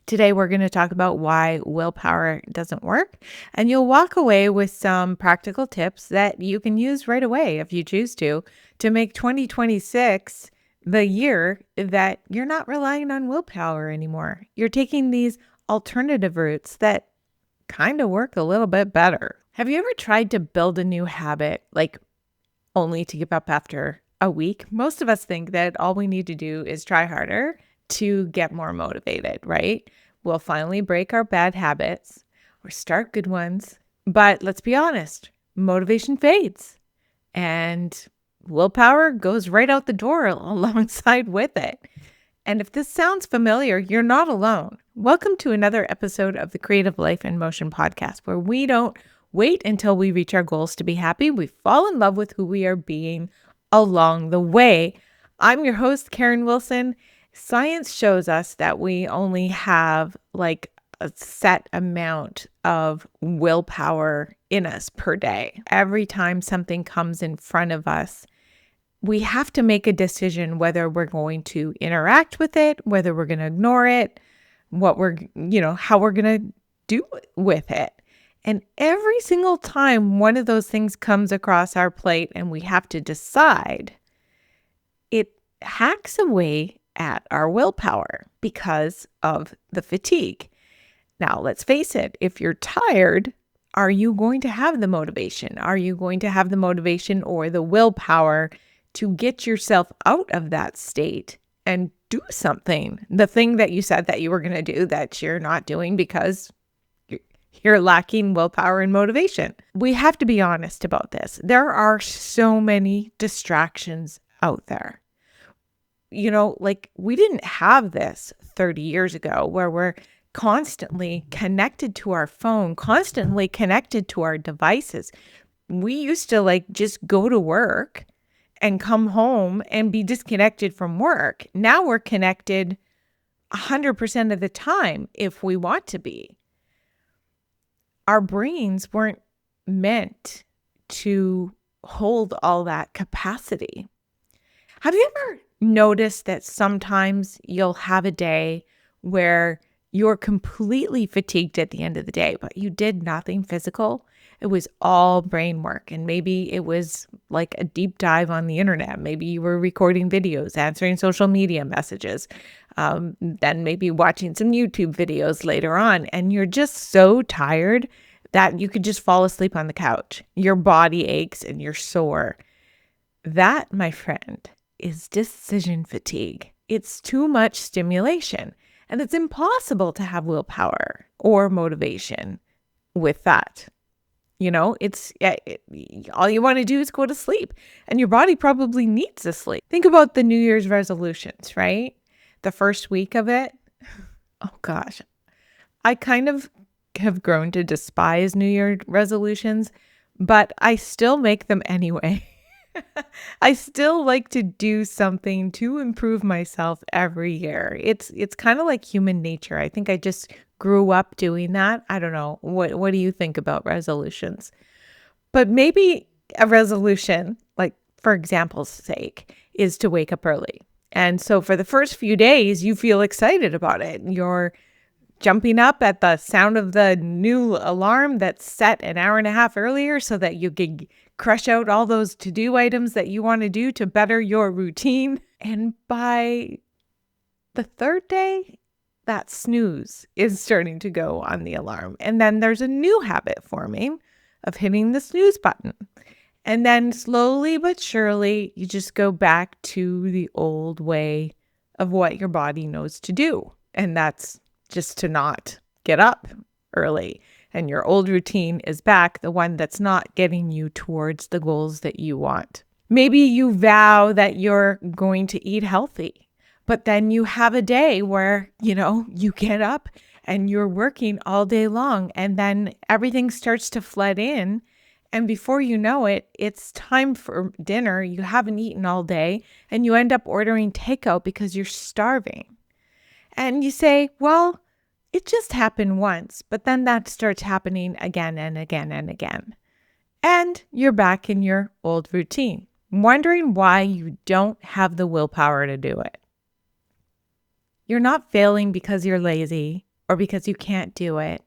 Today, we're going to talk about why willpower doesn't work, and you'll walk away with some practical tips that you can use right away if you choose to make 2026 the year that you're not relying on willpower anymore. You're taking these alternative routes that kind of work a little bit better. Have you ever tried to build a new habit, like only to give up after a week? Most of us think that all we need to do is try harder to get more motivated, right? We'll finally break our bad habits or start good ones. But let's be honest, motivation fades and willpower goes right out the door alongside with it. And if this sounds familiar, you're not alone. Welcome to another episode of the Creative Life in Motion podcast, where we don't wait until we reach our goals to be happy. We fall in love with who we are being along the way. I'm your host, Karen Wilson. Science shows us that we only have like a set amount of willpower in us per day. Every time something comes in front of us, we have to make a decision whether we're going to interact with it, whether we're going to ignore it, how we're going to do with it. And every single time one of those things comes across our plate and we have to decide, it hacks away at our willpower because of the fatigue. Now, let's face it, if you're tired, are you going to have the motivation? Are you going to have the motivation or the willpower to get yourself out of that state and do something? The thing that you said that you were going to do that you're not doing because you're lacking willpower and motivation. We have to be honest about this. There are so many distractions out there. We didn't have this 30 years ago where we're constantly connected to our phone, constantly connected to our devices. We used to just go to work and come home and be disconnected from work. Now we're connected 100% of the time if we want to be. Our brains weren't meant to hold all that capacity. Have you ever noticed that sometimes you'll have a day where you're completely fatigued at the end of the day, but you did nothing physical? It was all brain work. And maybe it was like a deep dive on the internet. Maybe you were recording videos, answering social media messages, then maybe watching some YouTube videos later on. And you're just so tired that you could just fall asleep on the couch. Your body aches and you're sore. That, my friend, is decision fatigue. It's too much stimulation, and it's impossible to have willpower or motivation with that. All you want to do is go to sleep, and your body probably needs to sleep. Think about the New Year's resolutions, right? The first week of it. Oh gosh, I kind of have grown to despise New Year resolutions, but I still make them anyway. I still like to do something to improve myself every year. It's kind of like human nature. I think I just grew up doing that. I don't know. What do you think about resolutions? But maybe a resolution, like for example's sake, is to wake up early. And so for the first few days, you feel excited about it. You're jumping up at the sound of the new alarm that's set an hour and a half earlier so that you can crush out all those to-do items that you want to do to better your routine. And by the third day, that snooze is starting to go on the alarm. And then there's a new habit forming of hitting the snooze button. And then slowly but surely, you just go back to the old way of what your body knows to do. And that's just to not get up early. And your old routine is back, the one that's not getting you towards the goals that you want. Maybe you vow that you're going to eat healthy, but then you have a day where, you get up and you're working all day long, and then everything starts to flood in. And before you know it, it's time for dinner. You haven't eaten all day, and you end up ordering takeout because you're starving. And you say, well, it just happened once, but then that starts happening again and again and again. And you're back in your old routine, wondering why you don't have the willpower to do it. You're not failing because you're lazy or because you can't do it.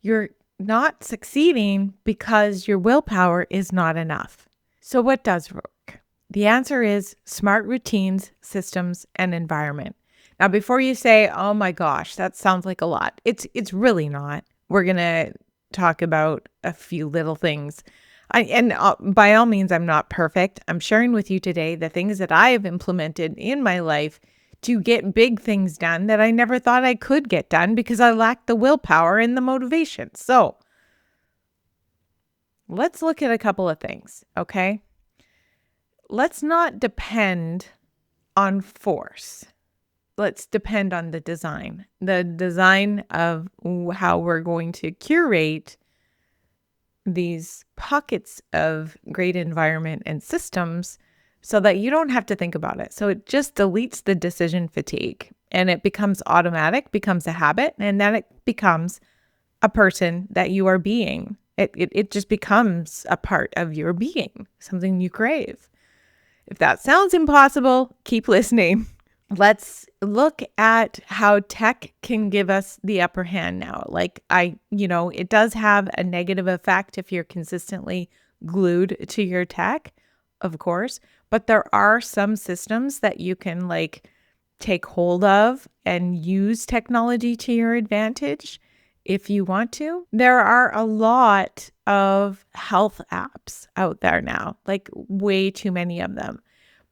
You're not succeeding because your willpower is not enough. So what does work? The answer is smart routines, systems, and environment. Now, before you say, oh my gosh, that sounds like a lot, it's really not. We're going to talk about a few little things. By all means, I'm not perfect. I'm sharing with you today the things that I have implemented in my life to get big things done that I never thought I could get done because I lacked the willpower and the motivation. So let's look at a couple of things, okay? Let's not depend on force. Let's depend on the design of how we're going to curate these pockets of great environment and systems so that you don't have to think about it. So it just deletes the decision fatigue and it becomes automatic, becomes a habit, and then it becomes a person that you are being. It just becomes a part of your being, something you crave. If that sounds impossible, keep listening. Let's look at how tech can give us the upper hand now. It does have a negative effect if you're consistently glued to your tech, of course, but there are some systems that you can take hold of and use technology to your advantage if you want to. There are a lot of health apps out there now, way too many of them.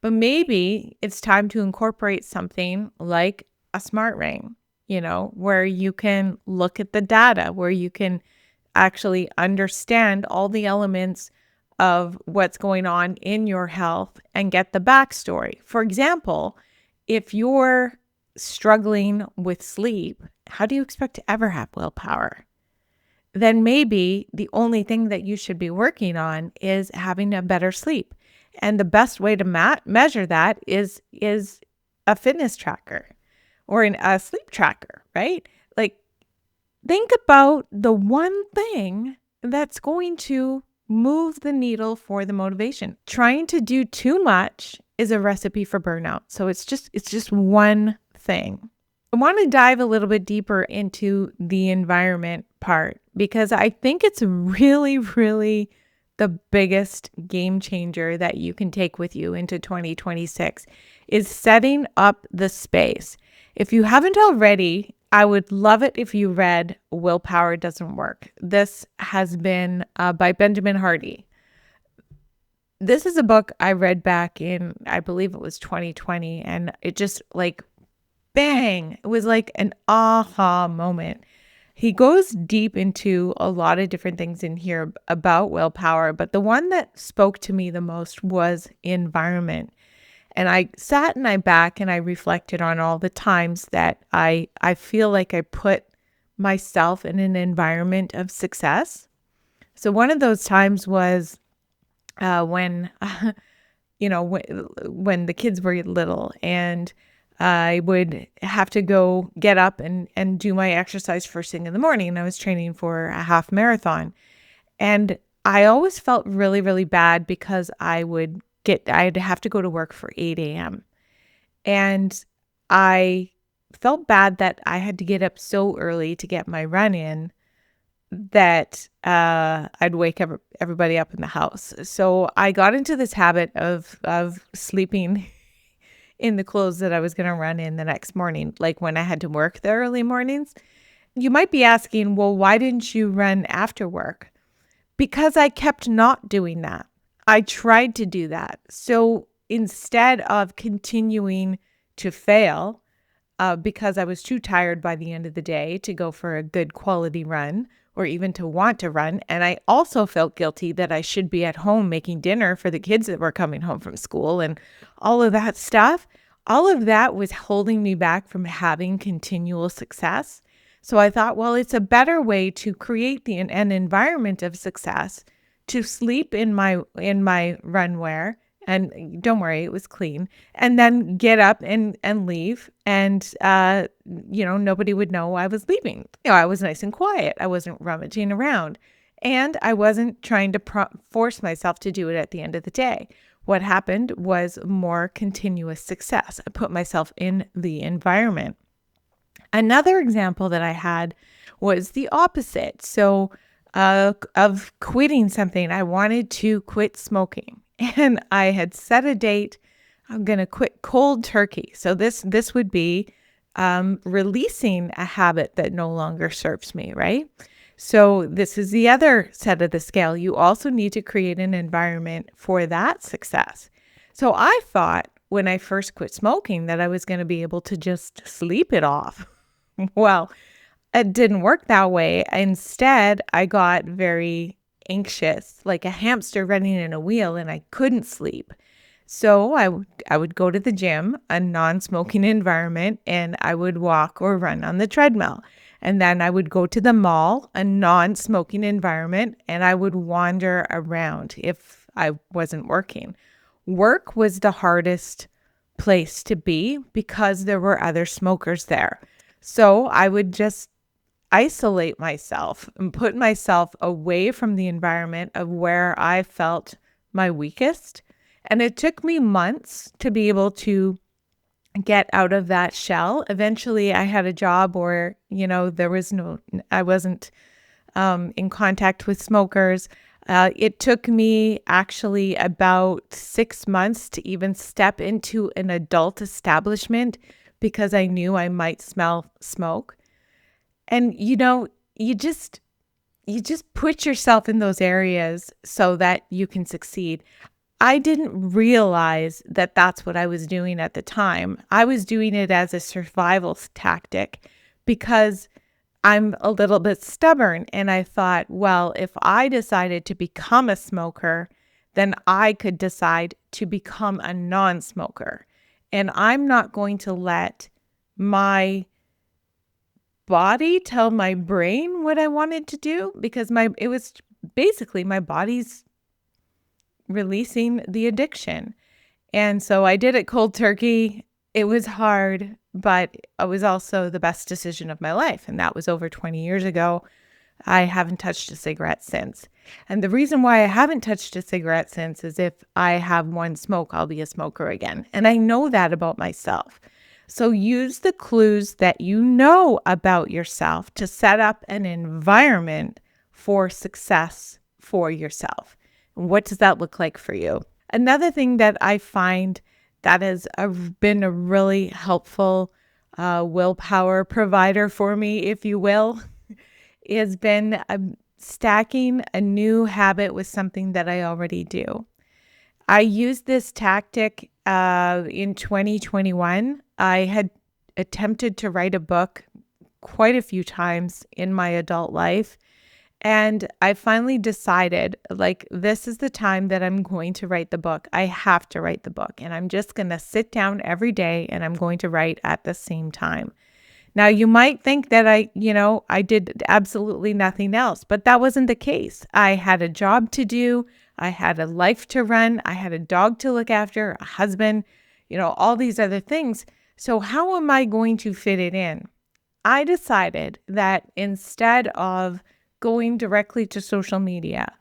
But maybe it's time to incorporate something like a smart ring, where you can look at the data, where you can actually understand all the elements of what's going on in your health and get the backstory. For example, if you're struggling with sleep, how do you expect to ever have willpower? Then maybe the only thing that you should be working on is having a better sleep. And the best way to measure that is a fitness tracker or a sleep tracker, right? Think about the one thing that's going to move the needle for the motivation. Trying to do too much is a recipe for burnout. So it's just one thing. I want to dive a little bit deeper into the environment part because I think it's really, really the biggest game changer that you can take with you into 2026 is setting up the space. If you haven't already, I would love it if you read Willpower Doesn't Work. This has been by Benjamin Hardy. This is a book I read back in, I believe it was 2020, and it just bang, it was like an aha moment. He goes deep into a lot of different things in here about willpower, but the one that spoke to me the most was environment. And I sat and I reflected on all the times that I feel like I put myself in an environment of success. So one of those times was when when the kids were little and I would have to go get up and do my exercise first thing in the morning. And I was training for a half marathon. And I always felt really, really bad because I'd have to go to work for 8 a.m. And I felt bad that I had to get up so early to get my run in that I'd wake everybody up in the house. So I got into this habit of sleeping in the clothes that I was going to run in the next morning, like when I had to work the early mornings. You might be asking, well, why didn't you run after work? Because I kept not doing that. I tried to do that. So instead of continuing to fail, because I was too tired by the end of the day to go for a good quality run or even to want to run. And I also felt guilty that I should be at home making dinner for the kids that were coming home from school and all of that stuff. All of that was holding me back from having continual success. So I thought, well, it's a better way to create an environment of success to sleep in my run wear. And don't worry, it was clean. And then get up and leave. And, nobody would know I was leaving. I was nice and quiet. I wasn't rummaging around. And I wasn't trying to force myself to do it at the end of the day. What happened was more continuous success. I put myself in the environment. Another example that I had was the opposite. So, of quitting something, I wanted to quit smoking, and I had set a date. I'm going to quit cold turkey. So this would be releasing a habit that no longer serves me, right? So this is the other set of the scale. You also need to create an environment for that success. So I thought when I first quit smoking that I was going to be able to just sleep it off. Well, it didn't work that way. Instead, I got very anxious, like a hamster running in a wheel, and I couldn't sleep. So I would go to the gym, a non-smoking environment, and I would walk or run on the treadmill. And then I would go to the mall, a non-smoking environment, and I would wander around if I wasn't working. Work was the hardest place to be because there were other smokers there. So I would just isolate myself and put myself away from the environment of where I felt my weakest. And it took me months to be able to get out of that shell. Eventually, I had a job where, I wasn't in contact with smokers. It took me actually about 6 months to even step into an adult establishment because I knew I might smell smoke. And you just put yourself in those areas so that you can succeed. I didn't realize that that's what I was doing at the time. I was doing it as a survival tactic because I'm a little bit stubborn. And I thought, well, if I decided to become a smoker, then I could decide to become a non-smoker. And I'm not going to let my body tell my brain what I wanted to do because it was basically my body's releasing the addiction. And so I did it cold turkey. It was hard, but it was also the best decision of my life. And that was over 20 years ago. I haven't touched a cigarette since. And the reason why I haven't touched a cigarette since is if I have one smoke, I'll be a smoker again. And I know that about myself. So use the clues that you know about yourself to set up an environment for success for yourself. What does that look like for you? Another thing that I find that has been a really helpful willpower provider for me, if you will, has been stacking a new habit with something that I already do. I used this tactic in 2021. I had attempted to write a book quite a few times in my adult life. And I finally decided, like, this is the time that I'm going to write the book. I have to write the book. And I'm just going to sit down every day and I'm going to write at the same time. Now, you might think that I did absolutely nothing else, but that wasn't the case. I had a job to do. I had a life to run. I had a dog to look after, a husband, all these other things. So how am I going to fit it in? I decided that instead of going directly to social media,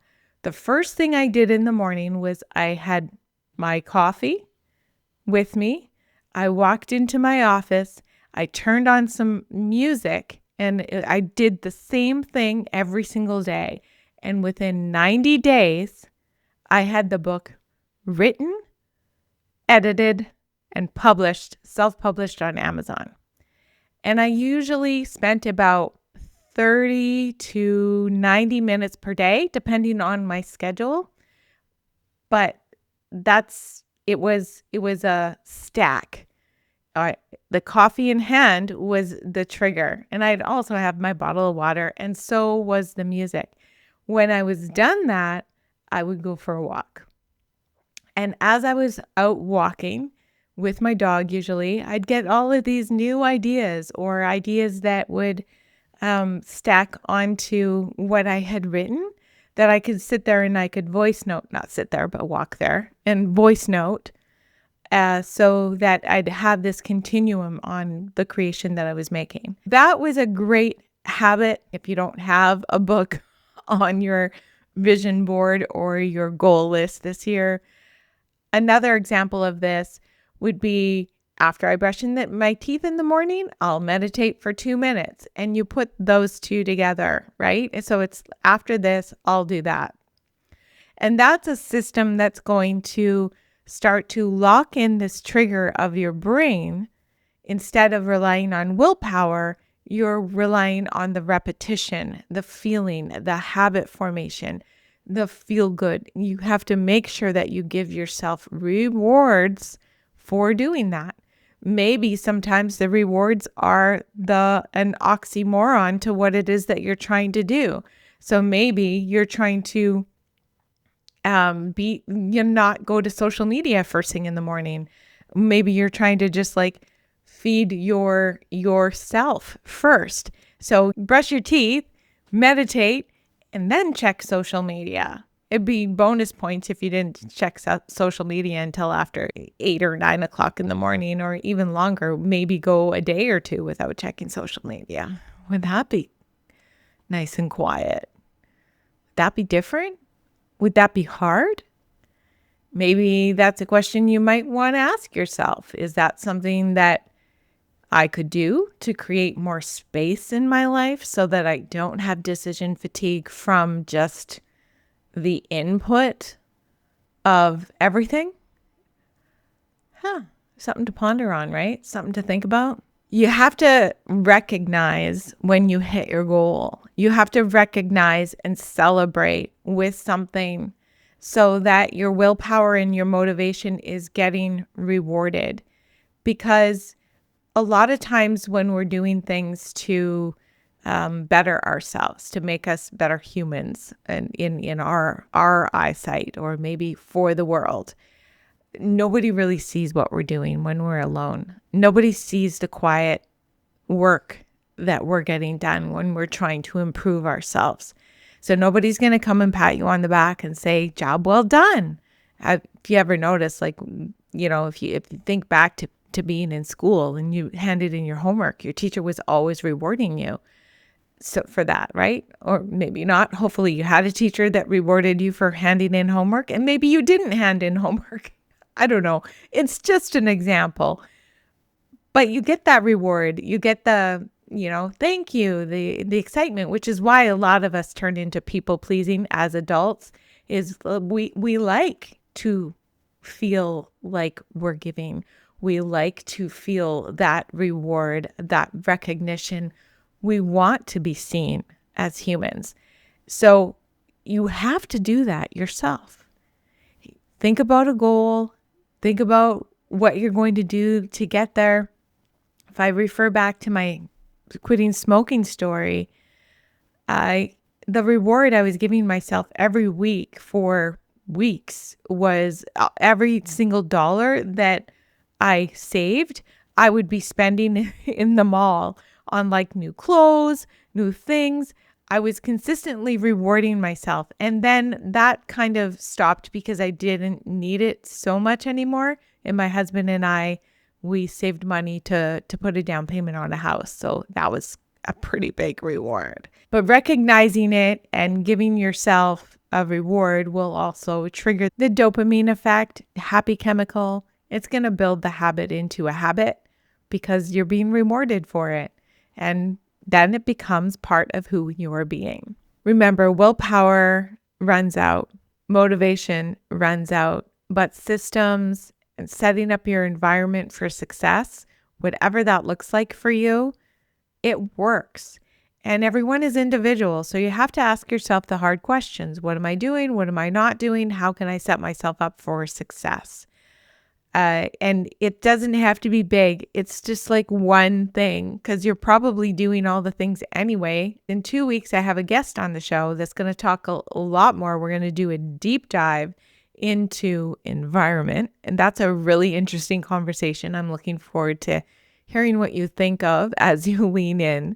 the first thing I did in the morning was I had my coffee with me. I walked into my office. I turned on some music and I did the same thing every single day. And within 90 days, I had the book written, edited, and published, self-published on Amazon. And I usually spent about 30 to 90 minutes per day, depending on my schedule. But it was a stack. The coffee in hand was the trigger. And I'd also have my bottle of water, and so was the music. When I was done that, I would go for a walk. And as I was out walking with my dog, usually, I'd get all of these new ideas or ideas that would stack onto what I had written, that I could sit there and I could voice note, not sit there, but walk there and voice note, so that I'd have this continuum on the creation that I was making. That was a great habit if you don't have a book on your vision board or your goal list this year. Another example of this would be after I brush my teeth in the morning, I'll meditate for 2 minutes. And you put those two together, right? And so it's after this, I'll do that. And that's a system that's going to start to lock in this trigger of your brain. Instead of relying on willpower, you're relying on the repetition, the feeling, the habit formation, the feel good. You have to make sure that you give yourself rewards for doing that. Maybe sometimes the rewards are an oxymoron to what it is that you're trying to do. So maybe you're trying to not go to social media first thing in the morning. Maybe you're trying to just like feed yourself first. So brush your teeth, meditate, and then check social media. It'd be bonus points if you didn't check social media until after 8 or 9 o'clock in the morning, or even longer. Maybe go a day or two without checking social media. Would that be nice and quiet? Would that be different? Would that be hard? Maybe that's a question you might want to ask yourself. Is that something that I could do to create more space in my life so that I don't have decision fatigue from just the input of everything? Something to ponder on, right? Something to think about. You have to recognize when you hit your goal. You have to recognize and celebrate with something so that your willpower and your motivation is getting rewarded. Because a lot of times when we're doing things to better ourselves, to make us better humans and in our eyesight, or maybe for the world, nobody really sees what we're doing when we're alone. Nobody sees the quiet work that we're getting done when we're trying to improve ourselves. So nobody's going to come and pat you on the back and say, job well done. If you ever notice, like, if you think back to being in school and you handed in your homework, your teacher was always rewarding you for that, right? Or maybe not. Hopefully you had a teacher that rewarded you for handing in homework, and maybe you didn't hand in homework. I don't know. It's just an example. But you get that reward. You get the, thank you, the excitement, which is why a lot of us turn into people pleasing as adults, is we like to feel like we're giving. We like to feel that reward, that recognition. We want to be seen as humans. So you have to do that yourself. Think about a goal. Think about what you're going to do to get there. If I refer back to my quitting smoking story, the reward I was giving myself every week for weeks was every single dollar that I saved, I would be spending in the mall on like new clothes, new things. I was consistently rewarding myself. And then that kind of stopped because I didn't need it so much anymore. And my husband and I, we saved money to put a down payment on a house. So that was a pretty big reward. But recognizing it and giving yourself a reward will also trigger the dopamine effect, happy chemical. It's going to build the habit into a habit because you're being rewarded for it. And then it becomes part of who you are being. Remember, willpower runs out, motivation runs out, but systems and setting up your environment for success, whatever that looks like for you, it works. And everyone is individual. So you have to ask yourself the hard questions. What am I doing? What am I not doing? How can I set myself up for success? And it doesn't have to be big. It's just like one thing, because you're probably doing all the things anyway. In 2 weeks, I have a guest on the show that's going to talk a lot more. We're going to do a deep dive into environment. And that's a really interesting conversation. I'm looking forward to hearing what you think of as you lean in.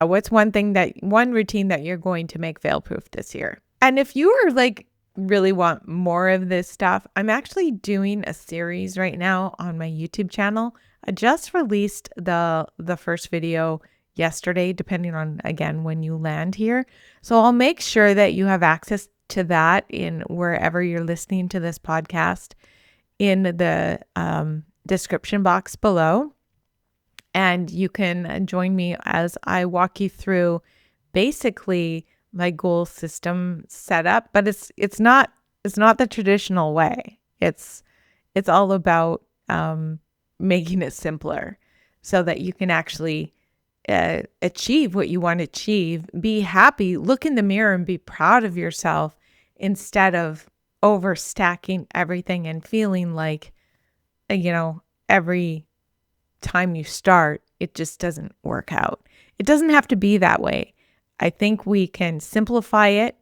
What's one routine that you're going to make fail-proof this year? And if you are like, really want more of this stuff, I'm actually doing a series right now on my YouTube channel. I just released the first video yesterday, depending on, again, when you land here. So I'll make sure that you have access to that in wherever you're listening to this podcast in the description box below. And you can join me as I walk you through basically my goal system setup, but it's not the traditional way. It's all about making it simpler so that you can actually achieve what you want to achieve, be happy, look in the mirror and be proud of yourself instead of overstacking everything and feeling like, every time you start, it just doesn't work out. It doesn't have to be that way. I think we can simplify it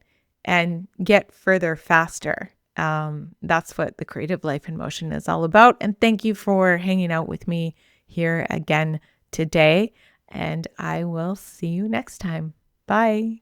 and get further faster. That's what the Creative Life in Motion is all about. And thank you for hanging out with me here again today. And I will see you next time. Bye.